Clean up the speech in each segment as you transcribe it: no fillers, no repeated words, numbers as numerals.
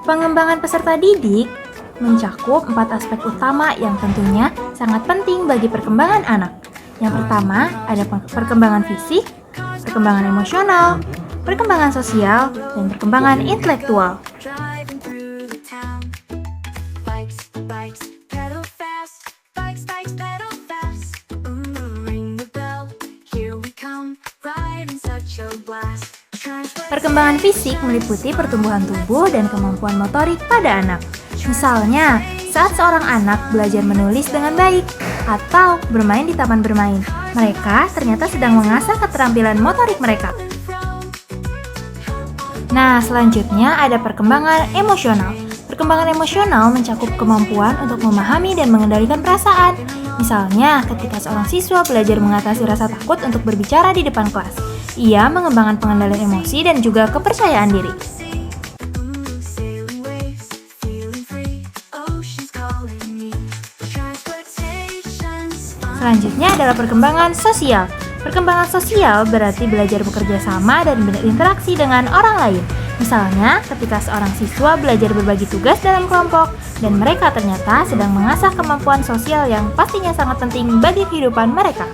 Pengembangan peserta didik mencakup 4 aspek utama yang tentunya sangat penting bagi perkembangan anak. Yang pertama, ada perkembangan fisik, perkembangan emosional, perkembangan sosial, dan perkembangan intelektual. Perkembangan fisik meliputi pertumbuhan tubuh dan kemampuan motorik pada anak. Misalnya, saat seorang anak belajar menulis dengan baik atau bermain di taman bermain, mereka ternyata sedang mengasah keterampilan motorik mereka. Nah, selanjutnya ada perkembangan emosional. Perkembangan emosional mencakup kemampuan untuk memahami dan mengendalikan perasaan. Misalnya, ketika seorang siswa belajar mengatasi rasa takut untuk berbicara di depan kelas, ia mengembangkan pengendalian emosi dan juga kepercayaan diri. Selanjutnya adalah perkembangan sosial. Perkembangan sosial berarti belajar bekerja sama dan berinteraksi dengan orang lain. Misalnya, ketika seorang siswa belajar berbagi tugas dalam kelompok, dan mereka ternyata sedang mengasah kemampuan sosial yang pastinya sangat penting bagi kehidupan mereka.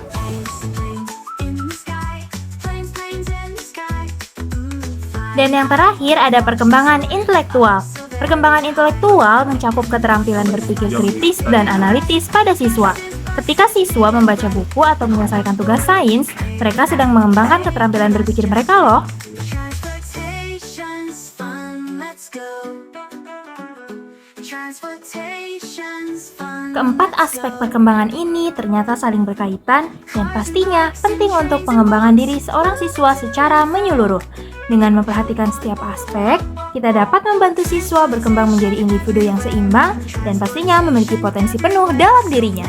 Dan yang terakhir ada perkembangan intelektual. Perkembangan intelektual mencakup keterampilan berpikir kritis dan analitis pada siswa. Ketika siswa membaca buku atau menyelesaikan tugas sains, mereka sedang mengembangkan keterampilan berpikir mereka loh. Keempat aspek perkembangan ini ternyata saling berkaitan dan pastinya penting untuk pengembangan diri seorang siswa secara menyeluruh. Dengan memperhatikan setiap aspek, kita dapat membantu siswa berkembang menjadi individu yang seimbang dan pastinya memiliki potensi penuh dalam dirinya.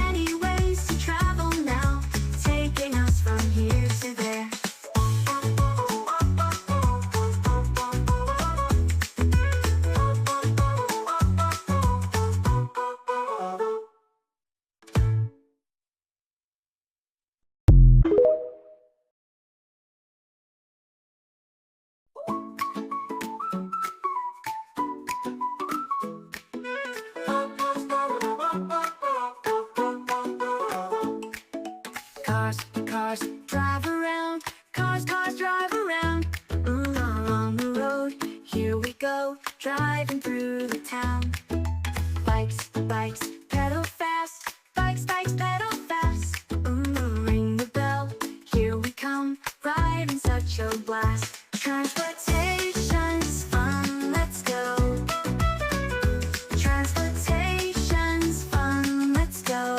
Cars drive around, cars drive around. Along the road, here we go, driving through the town. Bikes pedal fast, bikes pedal fast. Ring the bell, here we come, riding such a blast. Transportation's fun, let's go. Transportation's fun, let's go.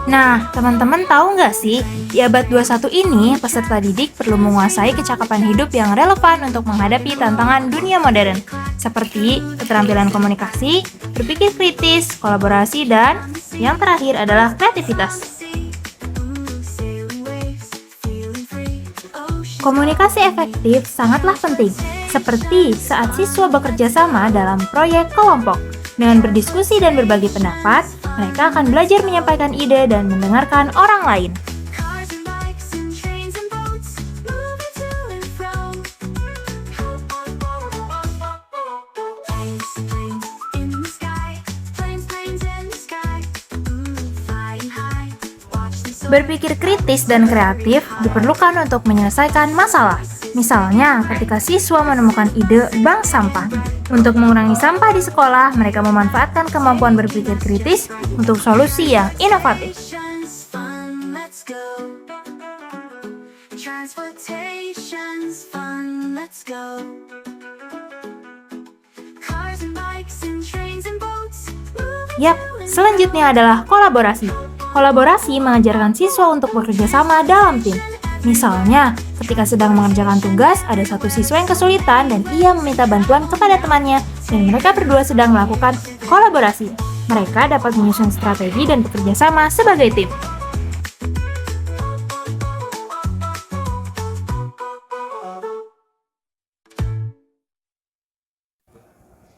Nah, teman-teman tahu nggak sih, di abad 21 ini, peserta didik perlu menguasai kecakapan hidup yang relevan untuk menghadapi tantangan dunia modern, seperti keterampilan komunikasi, berpikir kritis, kolaborasi, dan yang terakhir adalah kreativitas. Komunikasi efektif sangatlah penting, seperti saat siswa bekerja sama dalam proyek kelompok. Dengan berdiskusi dan berbagi pendapat, mereka akan belajar menyampaikan ide dan mendengarkan orang lain. Berpikir kritis dan kreatif diperlukan untuk menyelesaikan masalah. Misalnya, ketika siswa menemukan ide bank sampah. Untuk mengurangi sampah di sekolah, mereka memanfaatkan kemampuan berpikir kritis untuk solusi yang inovatif. Yap, selanjutnya adalah kolaborasi. Kolaborasi mengajarkan siswa untuk bekerja sama dalam tim. Misalnya, ketika sedang mengerjakan tugas, ada satu siswa yang kesulitan dan ia meminta bantuan kepada temannya dan mereka berdua sedang melakukan kolaborasi. Mereka dapat menyusun strategi dan bekerja sama sebagai tim.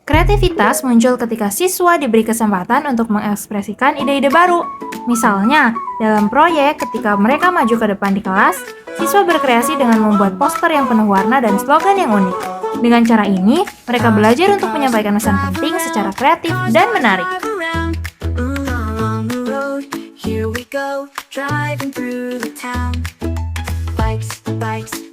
Kreativitas muncul ketika siswa diberi kesempatan untuk mengekspresikan ide-ide baru. Misalnya, dalam proyek ketika mereka maju ke depan di kelas, siswa berkreasi dengan membuat poster yang penuh warna dan slogan yang unik. Dengan cara ini, mereka belajar untuk menyampaikan pesan penting secara kreatif dan menarik. Drive around along the road. Here we go, driving through the town. Bikes, bikes,